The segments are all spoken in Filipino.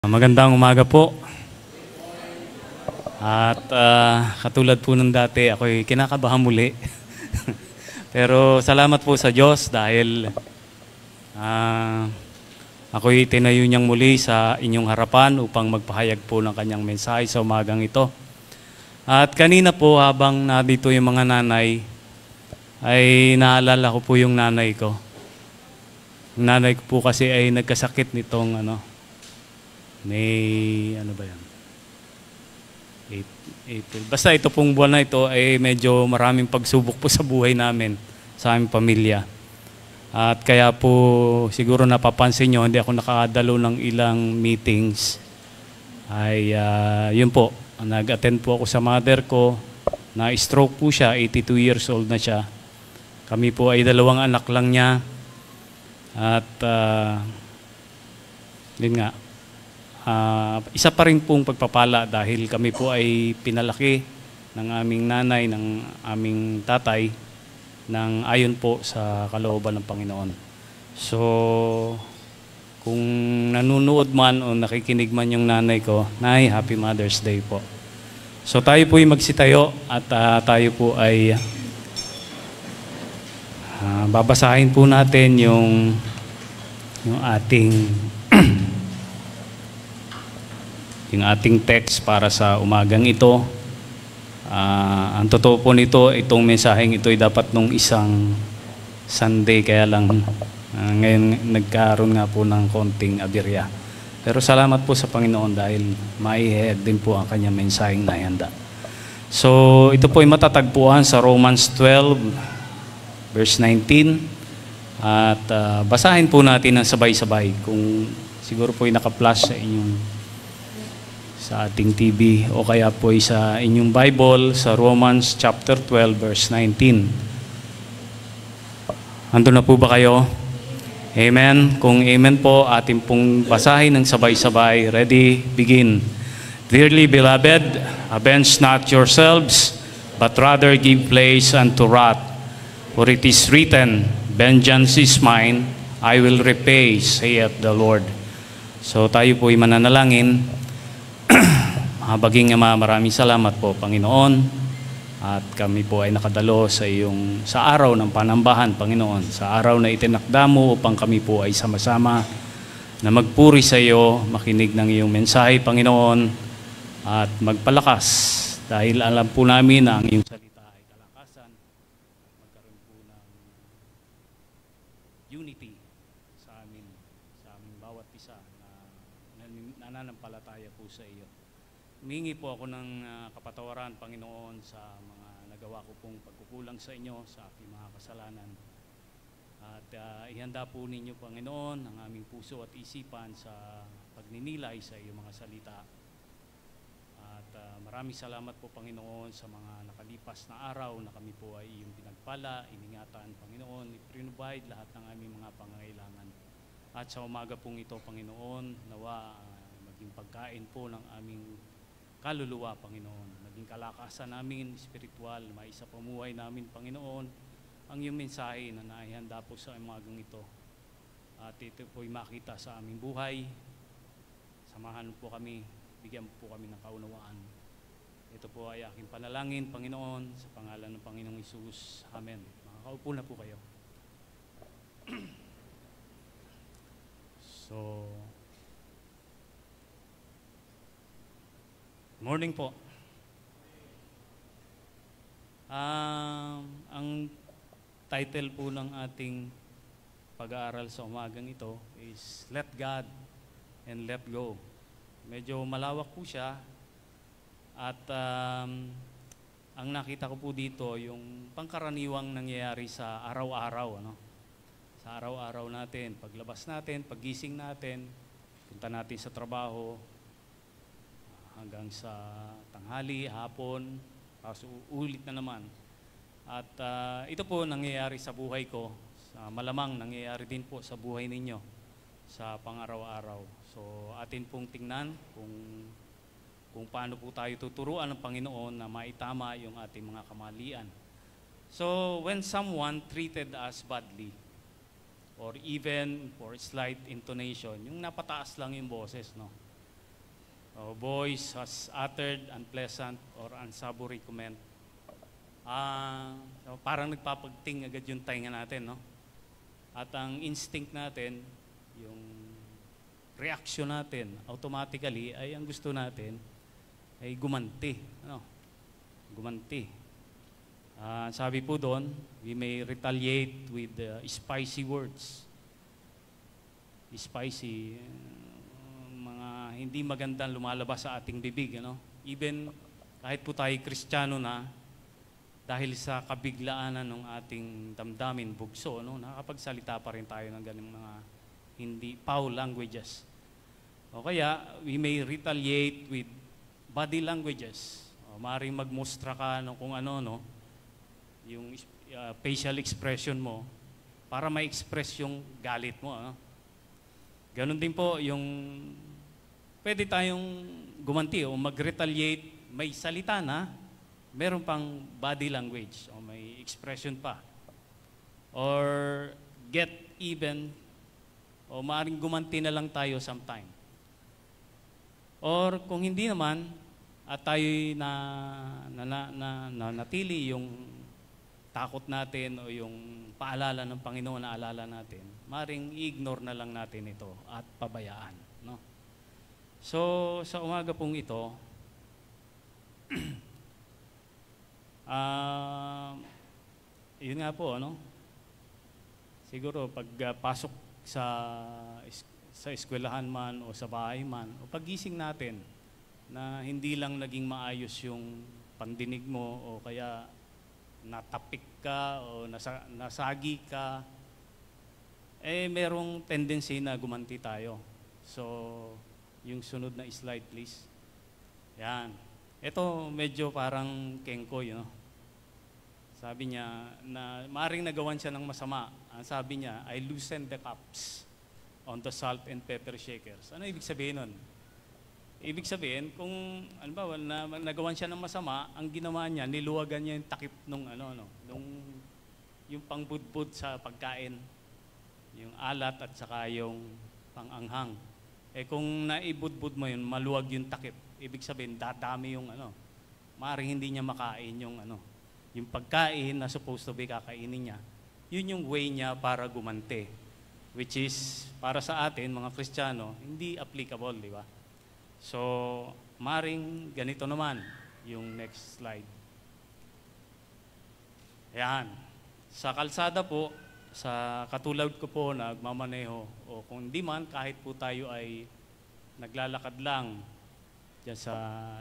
Magandang umaga po. At katulad po ng dati, ako'y kinakabahan muli. Pero salamat po sa Diyos dahil ako'y tinayo niyang muli sa inyong harapan upang magpahayag po ng kanyang mensahe sa umagang ito. At kanina po habang nandito yung mga nanay, ay naalala ko po yung nanay ko. Yung nanay ko po kasi ay nagkasakit nitong May, ano ba yan? April. Basta ito pong buwan na ito ay medyo maraming pagsubok po sa buhay namin, sa aming pamilya. At kaya po siguro napapansin nyo, hindi ako nakadalo ng ilang meetings. Ay yun po, nag-attend po ako sa mother ko, na-stroke po siya, 82 years old na siya. Kami po ay 2 anak lang niya. At yun nga, isa pa rin pong pagpapala dahil kami po ay pinalaki ng aming nanay, ng aming tatay, ng ayon po sa kalooban ng Panginoon. So, kung nanunood man o nakikinig man yung nanay ko, Nay, Happy Mother's Day po. So tayo po ay magsitayo at tayo po ay babasahin po natin yung ating yung ating text para sa umagang ito. Ang totoo po nito, itong mensaheng ito ay dapat nung isang Sunday, kaya lang ngayon nagkaroon nga po ng konting aberya. Pero salamat po sa Panginoon dahil maihead din po ang kanyang mensaheng nahanda. So ito po ay matatagpuan sa Romans 12 verse 19 at basahin po natin ng sabay-sabay kung siguro po ay naka-flash sa ating TV o kaya po sa inyong Bible sa Romans chapter 12 verse 19. Ando na po ba kayo? Amen. Kung amen po, ating pong basahin ng sabay-sabay. Ready? Begin. Dearly beloved, avenge not yourselves, but rather give place unto wrath. For it is written, vengeance is mine, I will repay, saith the Lord. So tayo po ay mananalangin. Baging Ama, maraming salamat po, Panginoon. At kami po ay nakadalo sa araw ng panambahan, Panginoon. Sa araw na itinakda mo upang kami po ay sama-sama na magpuri sa iyo, makinig ng iyong mensahe, Panginoon, at magpalakas. Dahil alam po namin na ang iyong salita ay kalakasan. Magkaroon po ng unity sa amin bawat isa na nananampalataya po sa iyo. Humingi po ako ng kapatawaran, Panginoon, sa mga nagawa ko pong pagkukulang sa inyo, sa aking mga kasalanan. At ihanda po ninyo, Panginoon, ang aming puso at isipan sa pagninilay sa iyong mga salita. At maraming salamat po, Panginoon, sa mga nakalipas na araw na kami po ay iyong pinagpala, iningatan, Panginoon, i-provide lahat ng aming mga pangangailangan. At sa umaga pong ito, Panginoon, nawa maging pagkain po ng aming kaluluwa, Panginoon. Naging kalakasan namin, spiritual, maisa pamuhay namin, Panginoon, ang iyong mensahe na naihanda po sa umagang ito. At ito po'y makita sa aming buhay. Samahan po kami, bigyan po kami ng kaunawaan. Ito po ay aking panalangin, Panginoon, sa pangalan ng Panginoong Hesus. Amen. Makakaupo na po kayo. So, morning po. Ang title po ng ating pag-aaral sa umagang ito is Let God and Let Go. Medyo malawak po siya at ang nakita ko po dito yung pangkaraniwang nangyayari sa araw-araw. Sa araw-araw natin, paglabas natin, paggising natin, punta natin sa trabaho, hanggang sa tanghali, hapon, ulit na naman. At ito po nangyayari sa buhay ko, malamang nangyayari din po sa buhay ninyo sa pang-araw-araw. So atin pong tingnan kung paano po tayo tuturuan ng Panginoon na maitama yung ating mga kamalian. So when someone treated us badly, or even for slight intonation, yung napataas lang yung boses, voice has uttered unpleasant or unsavory comment. Parang nagpapagting agad yung tainga natin, no? At ang instinct natin, yung reaction natin, automatically ay ang gusto natin ay gumanti, no? Gumanti. Sabi po doon, we may retaliate with spicy words. Spicy, mga hindi magandang lumalabas sa ating bibig, ano? Even kahit po tayo Kristiyano na, dahil sa kabiglaanan ng ating damdamin, bugso, no? Nakakapagsalita pa rin tayo ng ganung mga hindi foul languages. O kaya, we may retaliate with body languages. Maaaring magmustra ka ng kung ano, no? Yung facial expression mo para ma-express yung galit mo. Ano? Ganon din po yung pwede tayong gumanti o mag-retaliate, may salita na, meron pang body language o may expression pa. Or get even o maaaring gumanti na lang tayo sometime. Or kung hindi naman at tayo'y natili yung takot natin o yung paalala ng Panginoon na alala natin, maring i-ignore na lang natin ito at pabayaan. No? So, sa umaga pong ito, yun nga po, ano? Siguro pagpasok sa eskwelahan man o sa bahay man, o paggising natin, na hindi lang naging maayos yung pandinig mo o kaya natapik ka o nasagi ka, merong tendency na gumanti tayo. So, yung sunod na slide please. Yan. Ito medyo parang kengkoy, no? Sabi niya na maaaring nagawan siya ng masama. Ang sabi niya, I loosened the cups on the salt and pepper shakers. Ano ibig sabihin nun? Ibig sabihin, kung ano ba, nagawan siya ng masama, ang ginawa niya, niluwagan niya yung takip nung yung pangbudbud sa pagkain, yung alat at saka yung panganghang. Kung naibudbud mo yun, maluwag yung takip. Ibig sabihin, dadami yung maaaring hindi niya makain yung yung pagkain na supposed to be kakainin niya. Yun yung way niya para gumante. Which is, para sa atin, mga Kristiyano, hindi applicable, di ba? So, maring ganito naman yung next slide. Ayan. Sa kalsada po, sa katulad ko po nagmamaneho, o kung di man, kahit po tayo ay naglalakad lang dyan sa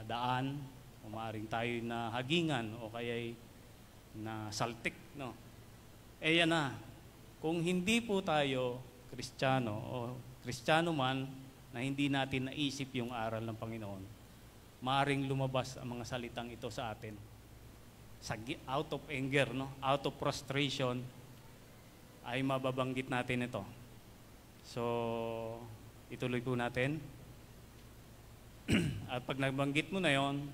daan, o maring tayo na hagingan, o kaya na saltik, no? Yan na. Kung hindi po tayo Kristiyano, o Kristiyano man, na hindi natin naisip yung aral ng Panginoon, maaring lumabas ang mga salitang ito sa atin. Out of anger, no? Out of frustration, ay mababanggit natin ito. So, ituloy po natin. At pag nabanggit mo na yon,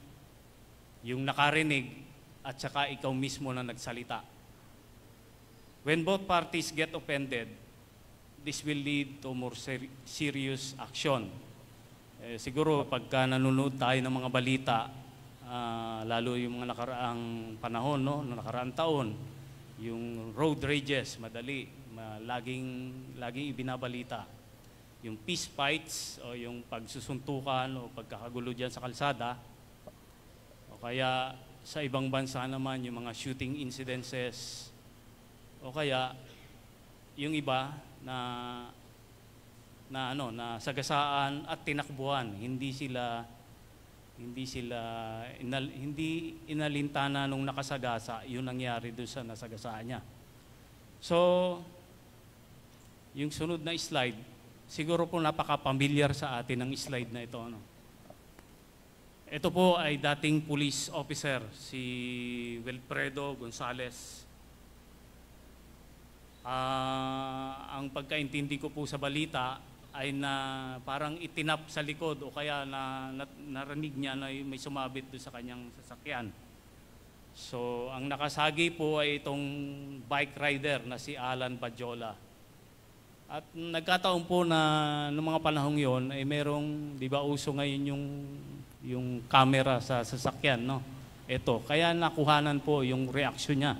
yung nakarinig at saka ikaw mismo na nagsalita. When both parties get offended, this will lead to more serious action. Siguro pagka nanonood tayo ng mga balita, lalo yung mga nakaraang panahon, no? Nakaraang taon, yung road rages, laging ibinabalita. Yung peace fights o yung pagsusuntukan o pagkakagulo dyan sa kalsada, o kaya sa ibang bansa naman yung mga shooting incidences, o kaya yung iba na sagasaan at tinakbuhan, hindi inalintana nung nakasagasa, yun nangyari doon sa nasagasaan niya. So, yung sunod na slide, siguro po napaka-familiar sa atin ang slide na ito. Ito po ay dating police officer, si Wilfredo Gonzales. Ang pagkaintindi ko po sa balita ay na parang itinap sa likod o kaya narinig niya na may sumabit doon sa kanyang sasakyan. So, ang nakasagi po ay itong bike rider na si Alan Badjola. At nagkataon po na noong mga panahong yon ay merong, di ba uso ngayon yung camera sa sasakyan, no? Ito, kaya nakuhanan po yung reaksyon niya.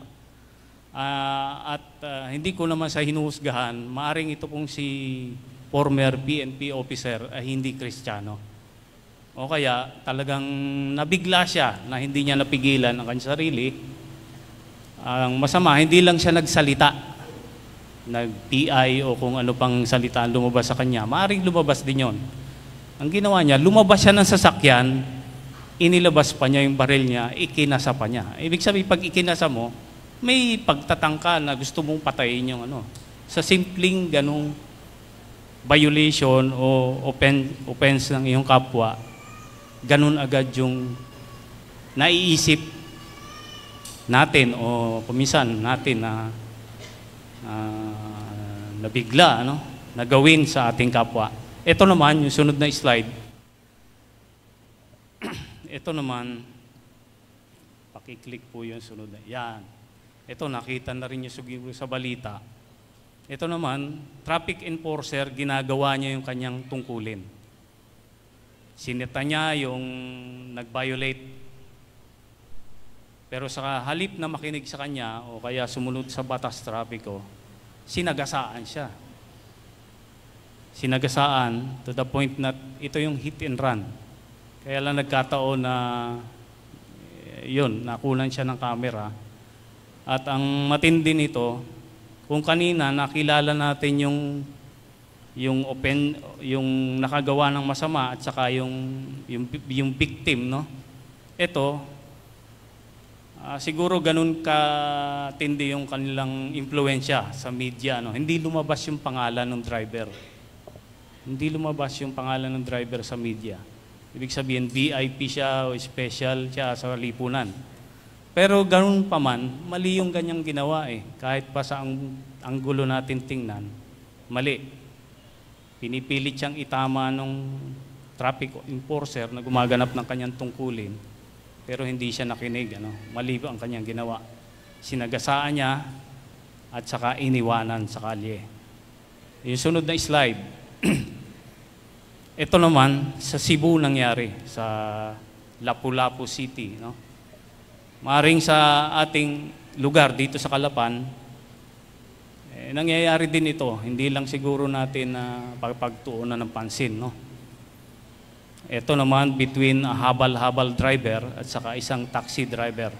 Hindi ko naman sa hinuhusgahan, maaring ito pong si former PNP officer ay hindi Kristiyano. O kaya talagang nabigla siya na hindi niya napigilan ang kanyang sarili. Ang masama, hindi lang siya nagsalita, nag-PI o kung ano pang salita lumabas sa kanya, maaaring lumabas din yon. Ang ginawa niya, lumabas siya ng sasakyan, inilabas pa niya yung baril niya, ikinasa pa niya. Ibig sabihin, pag ikinasa mo, may pagtatangka na gusto mong patayin yung ano. Sa simpleng ganong violation o offense ng iyong kapwa, ganun agad yung naiisip natin o kuminsan natin na nabigla, ano, na gawin sa ating kapwa. Ito naman, yung sunod na slide. Ito naman, pakiclick po yung sunod na. Yan. Ito, nakita na rin yung sa balita. Ito naman, traffic enforcer, ginagawa niya yung kanyang tungkulin. Sinita niya yung nag-violate. Pero sa halip na makinig sa kanya o kaya sumunod sa batas trapiko, sinagasaan siya. Sinagasaan to the point na ito yung hit and run. Kaya lang nagkataon na yun, nakunan siya ng camera. At ang matindi nito, kung kanina nakilala natin yung nakagawa ng masama at saka yung victim, no? Ito, siguro ganun katindi yung kanilang impluwensya sa media, no? Hindi lumabas yung pangalan ng driver. Hindi lumabas yung pangalan ng driver sa media. Ibig sabihin, VIP siya o special siya sa lipunan. Pero ganun pa man, mali yung ganyang ginawa eh. Kahit pa sa anggulo natin tingnan, mali. Pinipilit siyang itama ng traffic enforcer na gumaganap ng kanyang tungkulin. Pero hindi siya nakinig. Ano? Mali ang kanyang ginawa. Sinagasaan niya at saka iniwanan sa kalye. Yung sunod na slide. Ito naman, sa Cebu nangyari, sa Lapu-Lapu City. No? Maaring sa ating lugar dito sa Calapan, nangyayari din ito. Hindi lang siguro natin pagtuunan ng pansin. No? Ito naman between a habal-habal driver at saka isang taxi driver.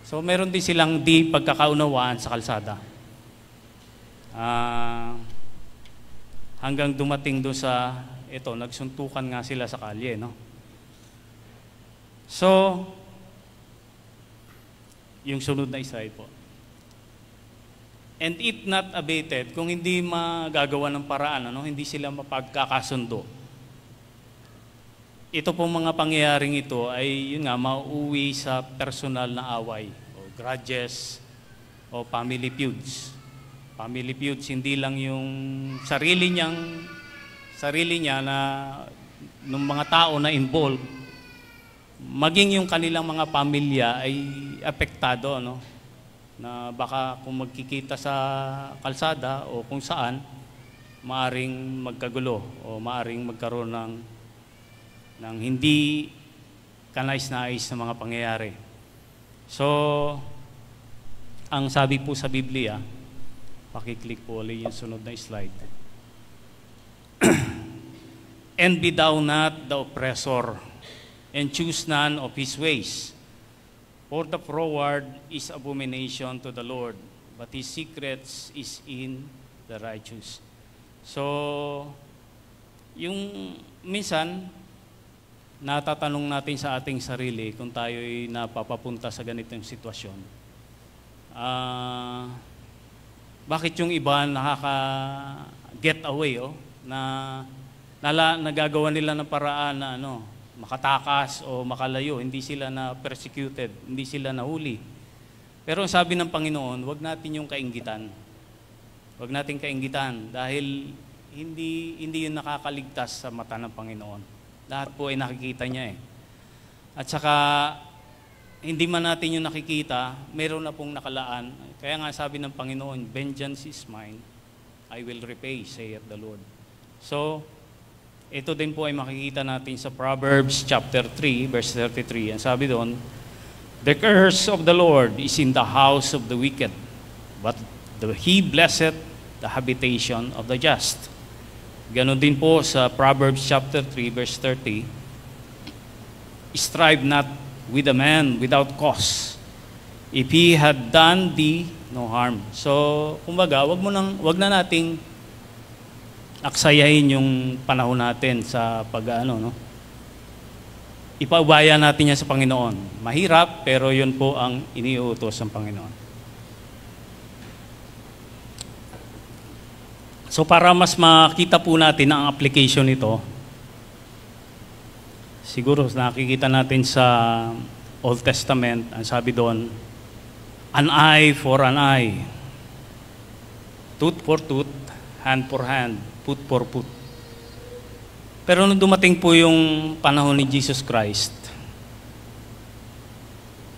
So meron din silang di pagkakaunawaan sa kalsada. Hanggang dumating doon sa ito, nagsuntukan nga sila sa kalye, no? So, yung sunod na slide po. And if not abated, kung hindi magagawa ng paraan, ano, hindi sila mapagkakasundo. Ito pong mga pangyayaring ito ay yun nga, mauuwi sa personal na away o grudges o family feuds. Family feuds, hindi lang yung sarili niya na ng mga tao na involved, maging yung kanilang mga pamilya ay apektado, no? Na baka kung magkikita sa kalsada o kung saan, maaring magkagulo o maaring magkaroon ng hindi kanais-nais na mga pangyayari. So, ang sabi po sa Biblia, pakiclick po ulit yung sunod na slide. And be thou not the oppressor, and choose none of his ways. For the froward is abomination to the Lord, but his secrets is in the righteous. So, yung minsan, natatanong natin sa ating sarili kung tayo'y napapapunta sa ganitong sitwasyon. Bakit yung iba nakaka-get away, na nagagawa nila ng paraan na makatakas o makalayo, hindi sila na persecuted, hindi sila nahuli. Pero ang sabi ng Panginoon, huwag natin yung kainggitan. Huwag natin kainggitan dahil hindi yun nakakaligtas sa mata ng Panginoon. Lahat po ay nakikita niya eh. At saka, hindi man natin yung nakikita, meron na pong nakalaan. Kaya nga sabi ng Panginoon, vengeance is mine, I will repay, saith the Lord. So, ito din po ay makikita natin sa Proverbs chapter 3, verse 33. Ang sabi doon, the curse of the Lord is in the house of the wicked, but he blesseth the habitation of the just. Ganon din po sa Proverbs chapter 3, verse 30, strive not with a man without cause, if he had done thee no harm. So, kumbaga, wag na nating aksayahin yung panahon natin sa no? Ipaubaya natin yan sa Panginoon. Mahirap, pero yun po ang iniuutos ng Panginoon. So, para mas makita po natin ang application nito, siguro nakikita natin sa Old Testament, ang sabi doon, an eye for an eye, tooth for tooth, hand for hand, foot for foot. Pero nung dumating po yung panahon ni Jesus Christ,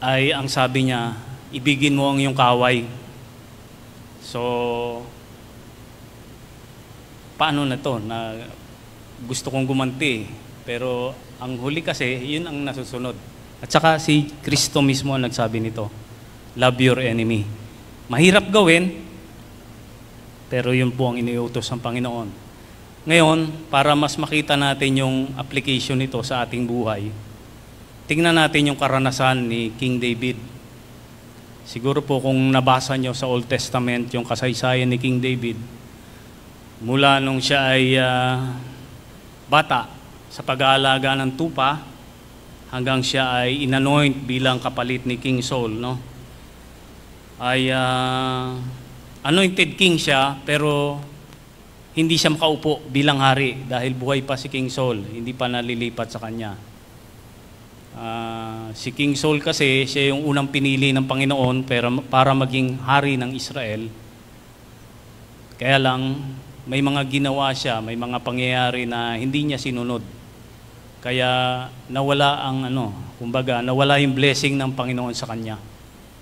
ay ang sabi niya, ibigin mo ang iyong kaway. So, paano na to? Na gusto kong gumanti, pero ang huli kasi, yun ang nasusunod. At saka si Kristo mismo ang nagsabi nito, love your enemy. Mahirap gawin, pero yun po ang iniutos ng Panginoon. Ngayon, para mas makita natin yung application nito sa ating buhay, tingnan natin yung karanasan ni King David. Siguro po kung nabasa nyo sa Old Testament yung kasaysayan ni King David, mula nung siya ay bata sa pag-aalaga ng tupa, hanggang siya ay inanoint bilang kapalit ni King Saul, no? Ay anointed king siya, pero hindi siya makaupo bilang hari dahil buhay pa si King Saul, hindi pa nalilipat sa kanya. Si King Saul kasi, siya yung unang pinili ng Panginoon para maging hari ng Israel. Kaya lang, may mga ginawa siya, may mga pangyayari na hindi niya sinunod. Kaya nawala ang kumbaga, nawala yung blessing ng Panginoon sa kanya.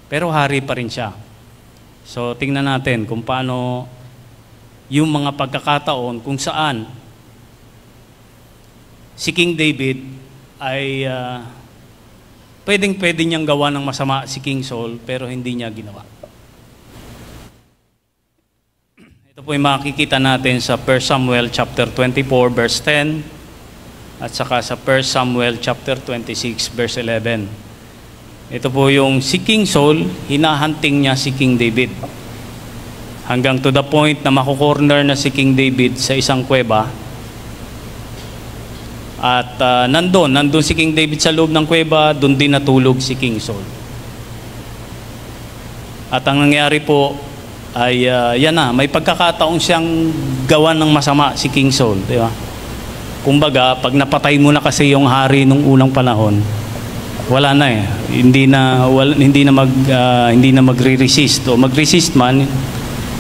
Pero hari pa rin siya. So, tingnan natin kung paano yung mga pagkakataon kung saan si King David ay pwede niyang gawa ng masama si King Saul, pero hindi niya ginawa. Ito po yung makikita natin sa 1 Samuel chapter 24 verse 10 at saka sa 1 Samuel chapter 26 verse 11. Ito po yung si King Saul, hinahunting niya si King David. Hanggang to the point na makukorner na si King David sa isang kuweba. At nandun si King David sa loob ng kuweba, doon din natulog si King Saul. At ang nangyari po ay yan na, may pagkakataong siyang gawan ng masama si King Saul, di ba? Kumbaga, pag napatay mo na kasi yung hari nung unang panahon, wala na eh. Hindi na magre-resist o mag-resist man,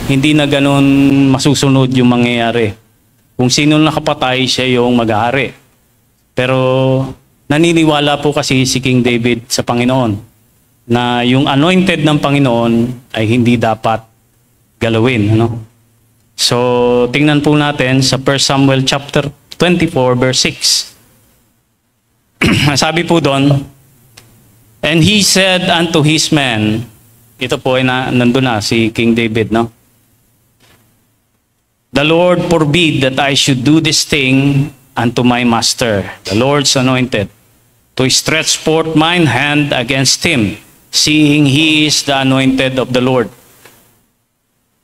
hindi na ganun masusunod yung mangyayari. Kung sino nakapatay, siya yung mag-ahari. Pero naniniwala po kasi si King David sa Panginoon na yung anointed ng Panginoon ay hindi dapat galawin, ano? So, tingnan po natin sa 1 Samuel chapter 24 verse 6. Sabi po doon, and he said unto his men, ito po ay nandun na si King David, no? The Lord forbid that I should do this thing unto my master, the Lord's anointed, to stretch forth mine hand against him, seeing he is the anointed of the Lord.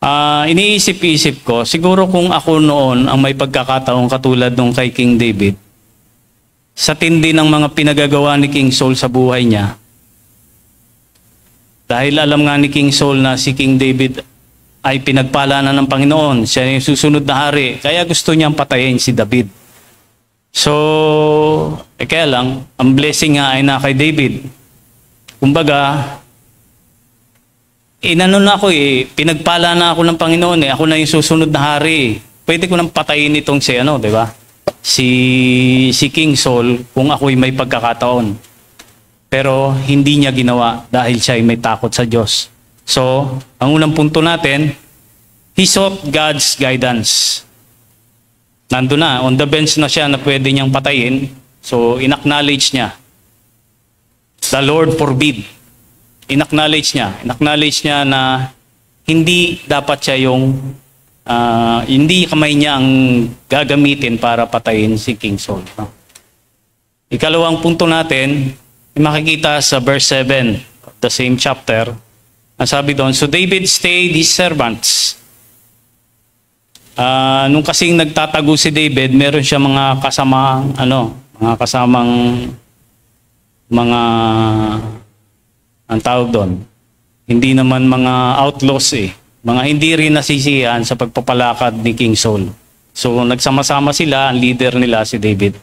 Iniisip-isip ko, siguro kung ako noon ang may pagkakataong katulad nung kay King David, sa tindi ng mga pinagagawa ni King Saul sa buhay niya, dahil alam nga ni King Saul na si King David ay pinagpala na ng Panginoon, siya yung susunod na hari, kaya gusto niyang patayin si David. So, kaya lang, ang blessing nga ay na kay David. Kumbaga, inano na ako pinagpala na ako ng Panginoon ako na yung susunod na hari. Pwede ko nang patayin itong si di ba? Si King Saul kung ako'y may pagkakataon. Pero hindi niya ginawa dahil siya ay may takot sa Diyos. So, ang unang punto natin, He sought God's guidance. Nandun na, on the bench na siya na pwede niyang patayin. So, inacknowledge niya. The Lord forbid. Inacknowledge niya na hindi dapat siya yung, hindi kamay niya ang gagamitin para patayin si King Saul. No? Ikalawang punto natin, makikita sa verse 7, the same chapter. Ang sabi doon, so David stayed his servants. Nung kasing nagtatago si David, meron siya mga kasamang, ang tawag doon, hindi naman mga outlaws mga hindi rin nasisiyahan sa pagpapalakad ni King Saul. So nagsama-sama sila, ang leader nila si David.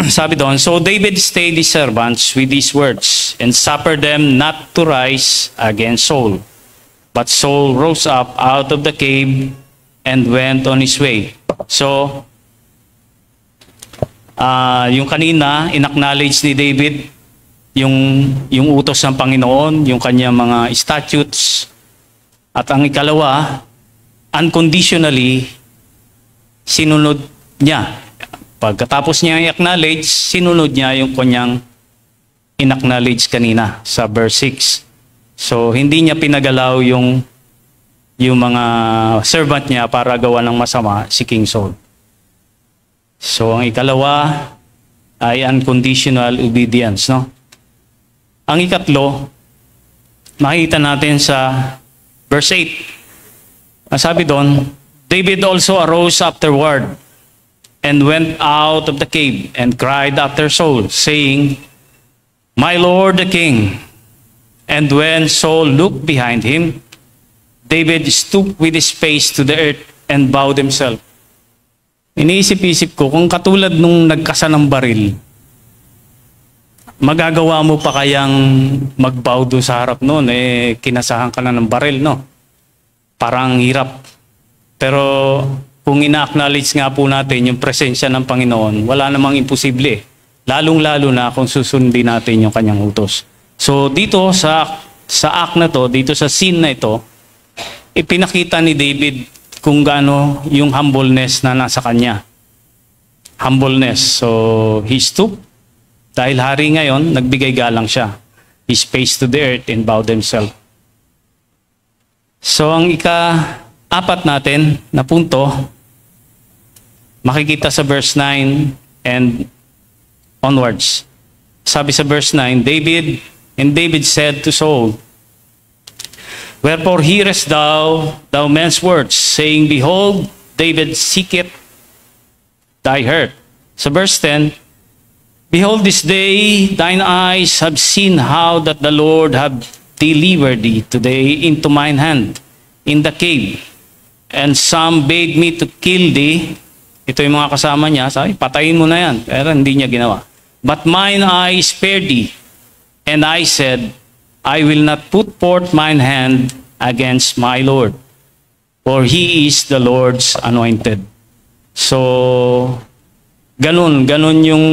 Sabi doon, so David stayed his servants with these words, and suffered them not to rise against Saul. But Saul rose up out of the cave and went on his way. So, yung kanina, inacknowledge ni David yung utos ng Panginoon, yung kanyang mga statutes. At ang ikalawa, unconditionally, sinunod niya. Pagkatapos niya i-acknowledge, sinunod niya yung kanyang in-acknowledge kanina sa verse 6. So, hindi niya pinagalaw yung mga servant niya para gawa ng masama si King Saul. So, ang ikalawa ay unconditional obedience. No? Ang ikatlo, makikita natin sa verse 8. Ang sabi doon, David also arose afterward and went out of the cave and cried after Saul, saying, My Lord the king. And when Saul looked behind him, David stooped with his face to the earth and bowed himself. Iniisip-isip ko, kung katulad nung nagkasa ng baril, magagawa mo pa kayang mag-bow doon sa harap noon, kinasahan ka na ng baril, no? Parang hirap. Pero kung ina-acknowledge nga po natin yung presensya ng Panginoon, wala namang imposible. Lalong-lalo na kung susundin natin yung kanyang utos. So dito sa act na to, dito sa scene na ito, ipinakita ni David kung gaano yung humbleness na nasa kanya. Humbleness. So he stooped. Dahil hari ngayon, nagbigay galang siya. He face to the earth and bowed himself. So ang ika-apat natin na punto, makikita sa verse 9 and onwards. Sabi sa verse 9, David said to Saul, Wherefore hearest thou men's words, saying, Behold, David seeketh thy hurt. Sa verse 10, Behold, this day thine eyes have seen how that the Lord hath delivered thee today into mine hand in the cave. And some bade me to kill thee. Ito yung mga kasama niya, sabi, patayin mo na yan. Pero hindi niya ginawa. But mine eyes spared thee. And I said, I will not put forth mine hand against my Lord, for he is the Lord's anointed. So, ganun yung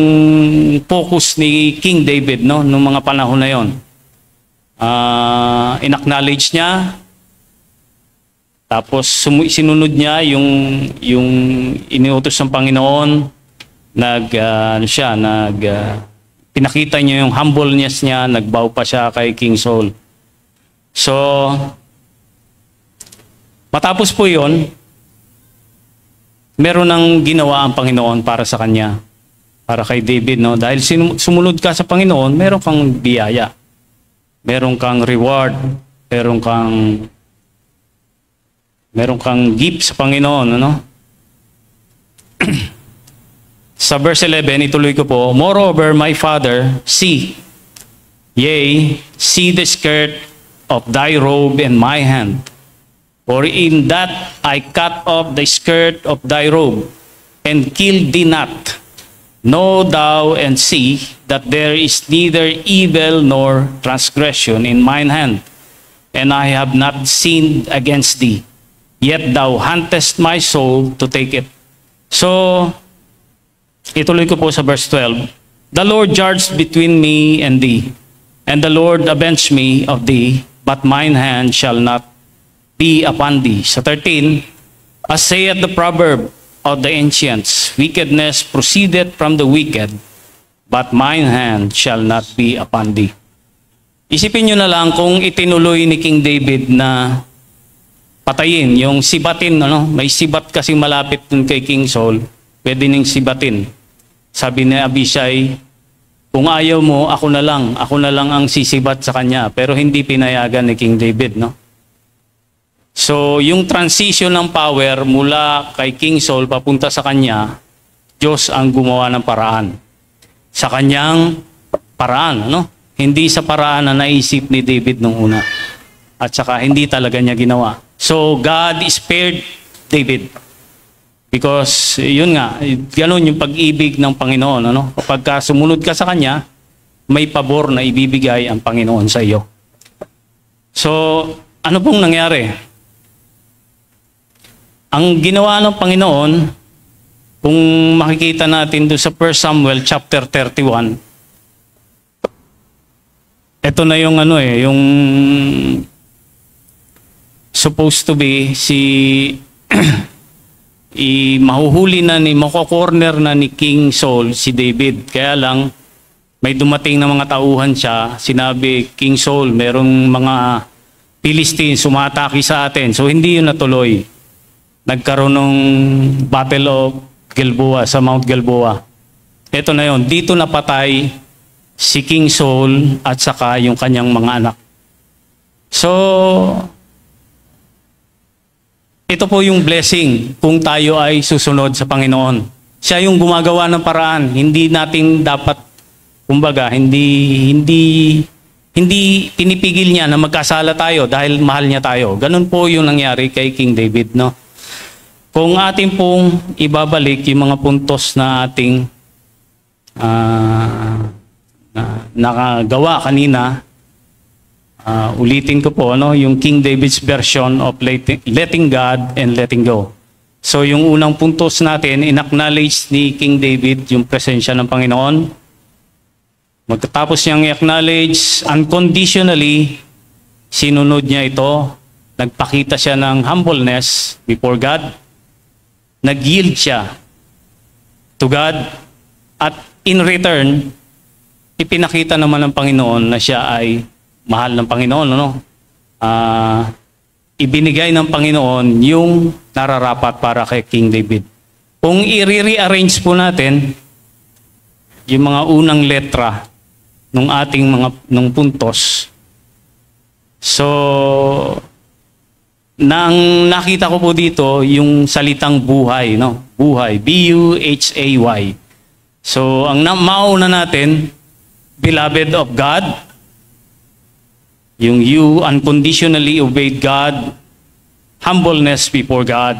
focus ni King David, no, nung mga panahon na yon. In-acknowledge niya, tapos sinunod niya yung iniutos ng Panginoon, pinakita niya yung humbleness niya, nagbow pa siya kay King Saul. So, matapos po yon, meron ng ginawa ang Panginoon para sa kanya, para kay David, no? Dahil sumunod ka sa Panginoon, meron kang biyaya, meron kang reward, meron kang gift sa Panginoon, ano? Sa verse 11, ituloy ko po, Moreover, my father, see the skirt of thy robe in my hand. For in that I cut off the skirt of thy robe, and killed thee not. Know thou and see that there is neither evil nor transgression in mine hand, and I have not sinned against thee. Yet thou huntest my soul to take it. So, ituloy ko po sa verse 12. The Lord judged between me and thee, and the Lord avenged me of thee, but mine hand shall not be upon thee. Sa 13, as saith the proverb of the ancients, wickedness proceedeth from the wicked, but mine hand shall not be upon thee. Isipin nyo na lang kung itinuloy ni King David na patayin, yung sibatin, may sibat kasi malapit dun kay King Saul, pwede ning sibatin. Sabi ni Abishai, kung ayaw mo, ako na lang ang sisibat sa kanya. Pero hindi pinayagan ni King David, no? So, yung transition ng power mula kay King Saul papunta sa kanya, Diyos ang gumawa ng paraan. Sa kanyang paraan, Hindi sa paraan na naisip ni David nung una. At saka hindi talaga niya ginawa. So, God spared David. Because, yun nga, ganun yung pag-ibig ng Panginoon. Kapag sumunod ka sa Kanya, may pabor na ibibigay ang Panginoon sa iyo. So, ano pong nangyari? Ang ginawa ng Panginoon, kung makikita natin doon sa 1 Samuel chapter 31, ito na yung yung supposed to be mahuhuli na mako-corner na ni King Saul si David. Kaya lang, may dumating na mga tauhan siya. Sinabi, King Saul, merong mga Philistine sumataki sa atin. So, hindi yun natuloy. Nagkaroon ng Battle of Gilboa sa Mount Gilboa. Ito na yun. Dito napatay si King Saul at saka yung kanyang mga anak. So, ito po yung blessing kung tayo ay susunod sa Panginoon. Siya yung gumagawa ng paraan. Hindi natin dapat, kumbaga, hindi pinipigil niya na magkasala tayo dahil mahal niya tayo. Ganun po yung nangyari kay King David, no? Kung ating pong ibabalik yung mga puntos na ating nakagawa kanina, ulitin ko po, yung King David's version of letting God and letting go. So yung unang puntos natin, in-acknowledge ni King David yung presensya ng Panginoon. Magkatapos niyang i-acknowledge, unconditionally, sinunod niya ito. Nagpakita siya ng humbleness before God. Nag-yield siya to God. At in return, ipinakita naman ng Panginoon na siya ay mahal ng Panginoon, ibinigay ng Panginoon yung nararapat para kay King David. Kung i-rearrange po natin yung mga unang letra ng ating nung puntos, so nakita ko po dito yung salitang buhay, buhay, B-U-H-A-Y. So ang mauna natin, beloved of God, yung you unconditionally obeyed God, humbleness before God,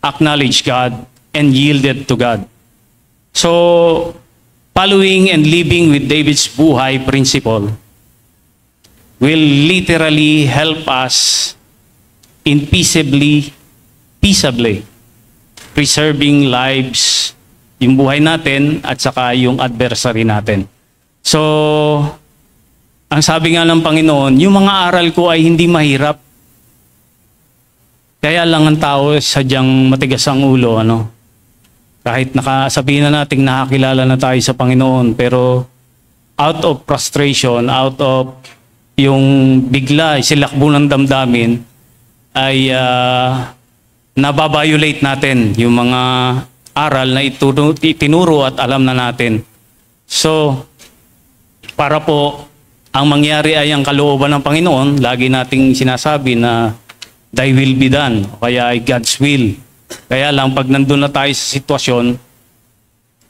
acknowledge God, and yielded to God. So, following and living with David's buhay principle will literally help us in peaceably preserving lives, yung buhay natin at saka yung adversary natin. So, ang sabi nga ng Panginoon, yung mga aral ko ay hindi mahirap. Kaya lang ang tao sadyang matigas ang ulo, Kahit sabihin na natin nakakilala na tayo sa Panginoon, pero out of frustration, out of yung bigla, silakbo ng damdamin, ay nababiolate natin yung mga aral na itinuro at alam na natin. So, para po ang mangyari ay ang kalooban ng Panginoon, lagi nating sinasabi na thy will be done, o kaya ay God's will. Kaya lang pag nandun na tayo sa sitwasyon,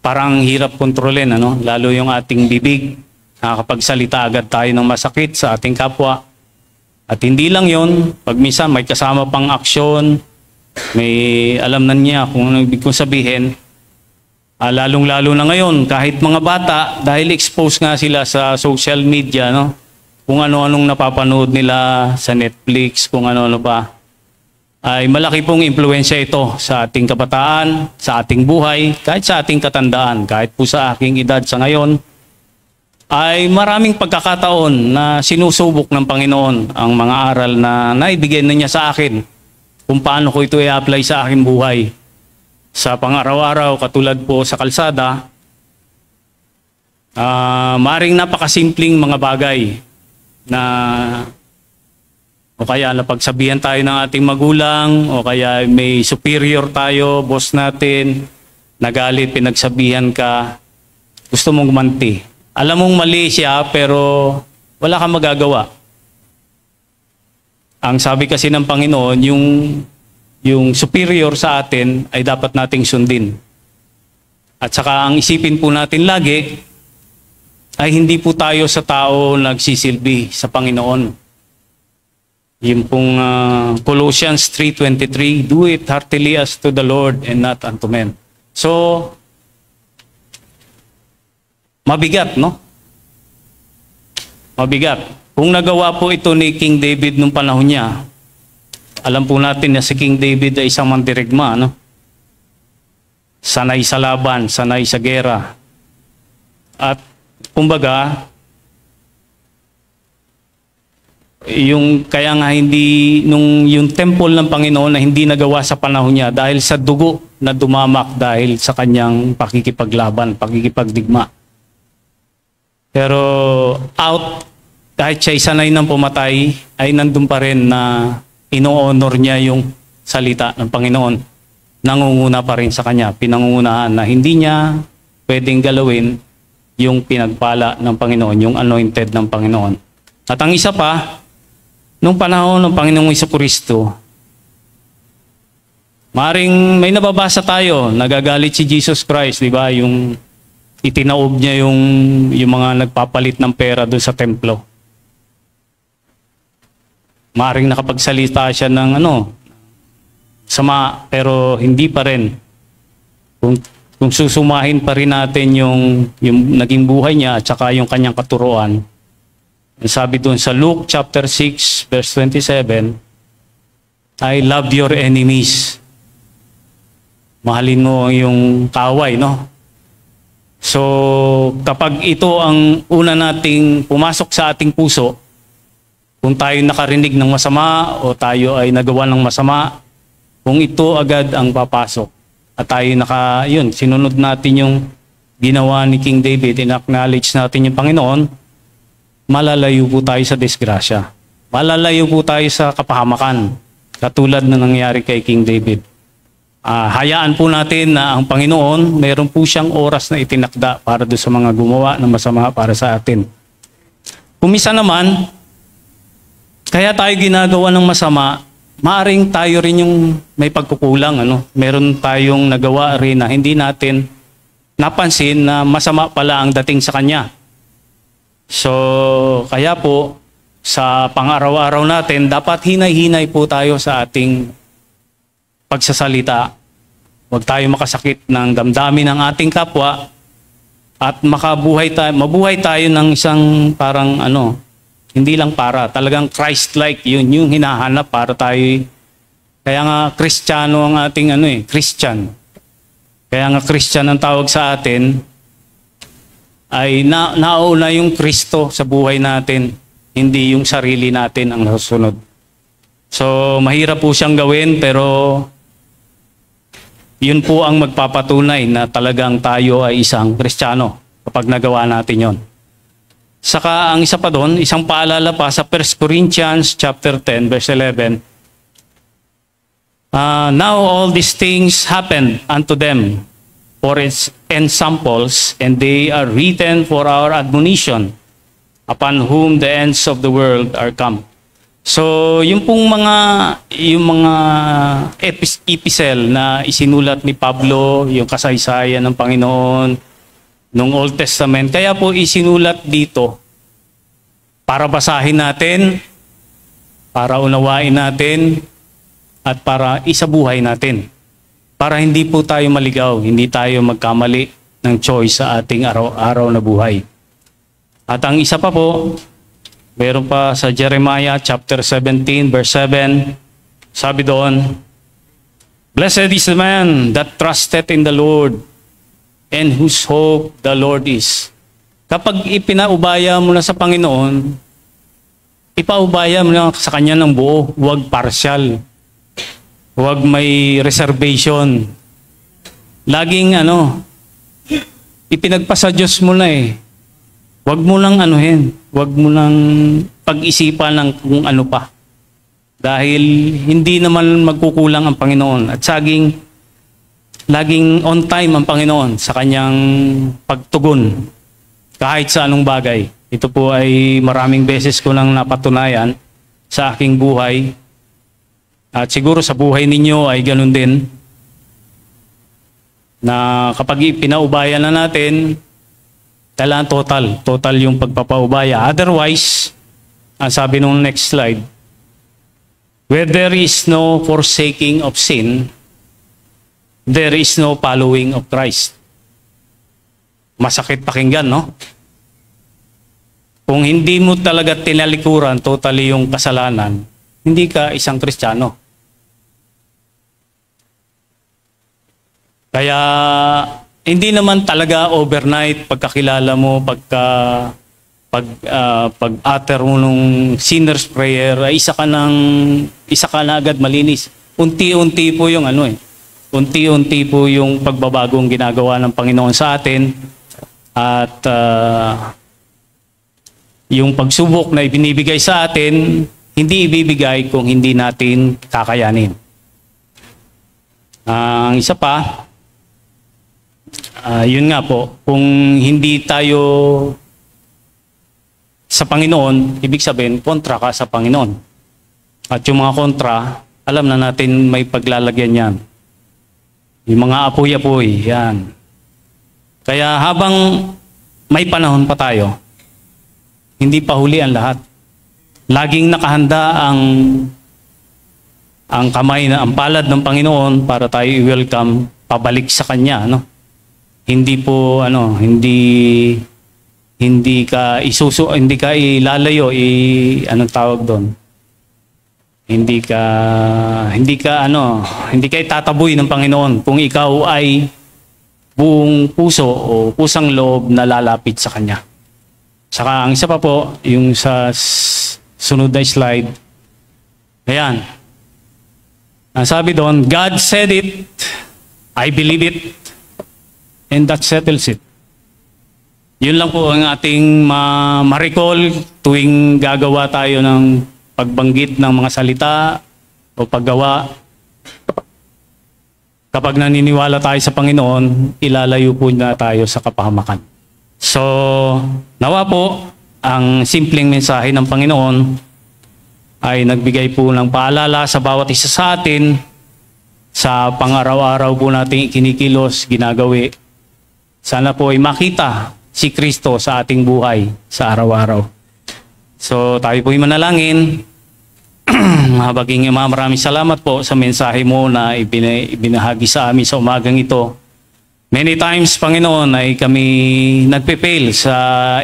parang hirap kontrolin, lalo yung ating bibig, nakakapagsalita agad tayo ng masakit sa ating kapwa. At hindi lang yon, pag minsan may kasama pang aksyon, may alam na niya kung ano ibig kong sabihin. Lalong-lalo na ngayon, kahit mga bata, dahil exposed nga sila sa social media, kung ano-anong napapanood nila sa Netflix, kung ano-ano pa, ay malaki pong impluwensya ito sa ating kabataan, sa ating buhay, kahit sa ating katandaan, kahit po sa aking edad sa ngayon. ay maraming pagkakataon na sinusubok ng Panginoon ang mga aral na naibigay na niya sa akin kung paano ko ito i-apply sa aking buhay. Sa pang-araw-araw, katulad po sa kalsada, maring napakasimpleng mga bagay na o kaya napagsabihan tayo ng ating magulang, o kaya may superior tayo, boss natin, nagalit, pinagsabihan ka, gusto mong gumanti. Alam mong mali siya, pero wala kang magagawa. Ang sabi kasi ng Panginoon, yung superior sa atin ay dapat nating sundin. At saka ang isipin po natin lagi, ay hindi po tayo sa tao nagsisilbi sa Panginoon. Yung pong Colossians 3:23, do it heartily as to the Lord and not unto men. So, mabigat, no? Mabigat. Kung nagawa po ito ni King David nung panahon niya, alam po natin na si King David ay isang mandirigma, no? Sanay sa laban, sanay sa gera. At kumbaga, kaya nga hindi, yung temple ng Panginoon na hindi nagawa sa panahon niya dahil sa dugo na dumamak dahil sa kanyang pakikipaglaban, pakikipagdigma. Pero kahit siya'y sanay ng pumatay, ay nandun pa rin na ino-honor niya yung salita ng Panginoon. Nangunguna pa rin sa kanya, pinangungunahan na hindi niya pwedeng galawin yung pinagpala ng Panginoon, yung anointed ng Panginoon. At ang isa pa, nung panahon ng Panginoong Jesucristo, maring may nababasa tayo, nagagalit si Jesus Christ, di ba? Yung itinaob niya yung mga nagpapalit ng pera doon sa templo. Maring nakapagsalita siya ng sama, pero hindi pa rin. Kung susumahin pa rin natin yung naging buhay niya at saka yung kanyang katuruan, sabi doon sa Luke chapter 6 verse 27, I love your enemies. Mahalin mo yung kaway, no? So, kapag ito ang una nating pumasok sa ating puso, kung tayo nakarinig ng masama o tayo ay nagawa ng masama, kung ito agad ang papasok at tayo sinunod natin yung ginawa ni King David, in-acknowledge natin yung Panginoon, malalayo po tayo sa disgrasya. Malalayo po tayo sa kapahamakan, katulad na nangyari kay King David. Hayaan po natin na ang Panginoon, mayroon po siyang oras na itinakda para doon sa mga gumawa ng masama para sa atin. Kumisa naman, kaya tayo ginagawa ng masama, maaring tayo rin yung may pagkukulang. Meron tayong nagawa rin na hindi natin napansin na masama pala ang dating sa Kanya. So, kaya po, sa pang-araw-araw natin, dapat hinay-hinay po tayo sa ating pagsasalita. Huwag tayo makasakit ng damdamin ng ating kapwa at mabuhay tayo ng isang parang hindi lang talagang Christ-like, yun yung hinahanap para tayo. Kaya nga Kristiyano ang ating Christian. Kaya nga Christian ang tawag sa atin, ay nauna yung Kristo sa buhay natin, hindi yung sarili natin ang nasusunod. So, mahirap po siyang gawin, pero yun po ang magpapatunay na talagang tayo ay isang Kristiyano kapag nagawa natin yon. Saka ang isa pa doon, isang paalala pa sa 1 Corinthians chapter 10 verse 11. Now all these things happened unto them for its ensamples, and they are written for our admonition, upon whom the ends of the world are come. So, yung mga epistle na isinulat ni Pablo, yung kasaysayan ng Panginoon, nung Old Testament, kaya po isinulat dito para basahin natin, para unawain natin, at para isabuhay natin. Para hindi po tayo maligaw, hindi tayo magkamali ng choice sa ating araw-araw na buhay. At ang isa pa po, meron pa sa Jeremiah chapter 17 verse 7, sabi doon, Blessed is the man that trusted in the Lord, and whose hope the Lord is. Kapag ipinaubaya mo na sa Panginoon, ipaubaya mo na sa Kanya ng buo, huwag partial. Huwag may reservation. Laging ipinagpasa Diyos mo na eh. Huwag mo nang huwag mo nang pag-isipan ng kung ano pa. Dahil hindi naman magkukulang ang Panginoon at laging on time ang Panginoon sa Kanyang pagtugon kahit sa anong bagay. Ito po ay maraming beses ko nang napatunayan sa aking buhay. At siguro sa buhay ninyo ay ganun din. Na kapag pinaubaya na natin, kailangan total yung pagpapaubaya. Otherwise, ang sabi nung next slide, where there is no forsaking of sin, there is no following of Christ. Masakit pakinggan, no? Kung hindi mo talaga tinalikuran totally yung kasalanan, hindi ka isang Kristiyano. Kaya hindi naman talaga overnight pagkakilala mo, pag-utter mo nung sinner's prayer, ay isa ka na agad malinis. Unti-unti po yung unti-unti po yung pagbabagong ginagawa ng Panginoon sa atin at yung pagsubok na ibinibigay sa atin, hindi ibibigay kung hindi natin kakayanin. Ang isa pa, yun nga po, kung hindi tayo sa Panginoon, ibig sabihin, kontra ka sa Panginoon. At yung mga kontra, alam na natin may paglalagyan yan. Yung mga apoy-apoy, yan. Kaya habang may panahon pa tayo, hindi pa huli ang lahat. Laging nakahanda ang kamay na ang palad ng Panginoon para tayo i-welcome pabalik sa Kanya, no? Hindi po hindi ka ilalayo, anong tawag doon? Hindi ka itataboy ng Panginoon kung ikaw ay buong puso o pusang loob na lalapit sa Kanya. Saka ang isa pa po, yung sa sunod na slide. Ayan. Ang sabi doon, God said it, I believe it, and that settles it. Yun lang po ang ating ma-recall tuwing gagawa tayo ng pagbanggit ng mga salita o paggawa. Kapag naniniwala tayo sa Panginoon, ilalayo po na tayo sa kapahamakan. So, nawa po, ang simpleng mensahe ng Panginoon ay nagbigay po ng paalala sa bawat isa sa atin sa pang-araw-araw po nating ikinikilos, ginagawi. Sana po ay makita si Kristo sa ating buhay sa araw-araw. So, tayo po ay manalangin. Mahabaging Ama, maraming salamat po sa mensahe mo na ibinahagi sa amin sa umagang ito. Many times, Panginoon, ay kami nagpe-fail sa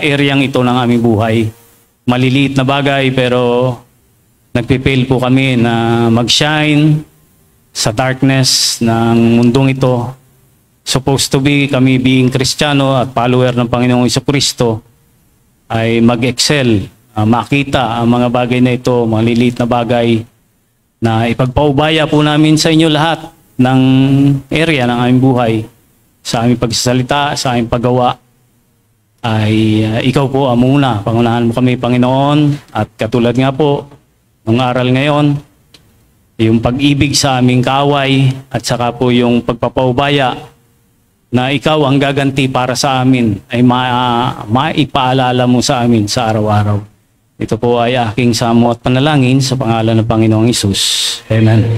areang ito ng aming buhay. Maliliit na bagay pero nagpe-fail po kami na mag-shine sa darkness ng mundong ito. Supposed to be kami being Kristiyano at follower ng Panginoong Jesucristo ay mag-excel, makita ang mga bagay na ito, mga liliit na bagay na ipagpaubaya po namin sa inyo lahat ng area ng aming buhay. Sa aming pagsasalita, sa aming paggawa, ay ikaw po ang muna. Pangunahan mo kami, Panginoon, at katulad nga po, ng aral ngayon, yung pag-ibig sa aming kaaway, at saka po yung pagpapaubaya, na ikaw ang gaganti para sa amin, ay maipaalala mo sa amin sa araw-araw. Ito po ay aking samo at panalangin sa pangalan ng Panginoong Hesus. Amen.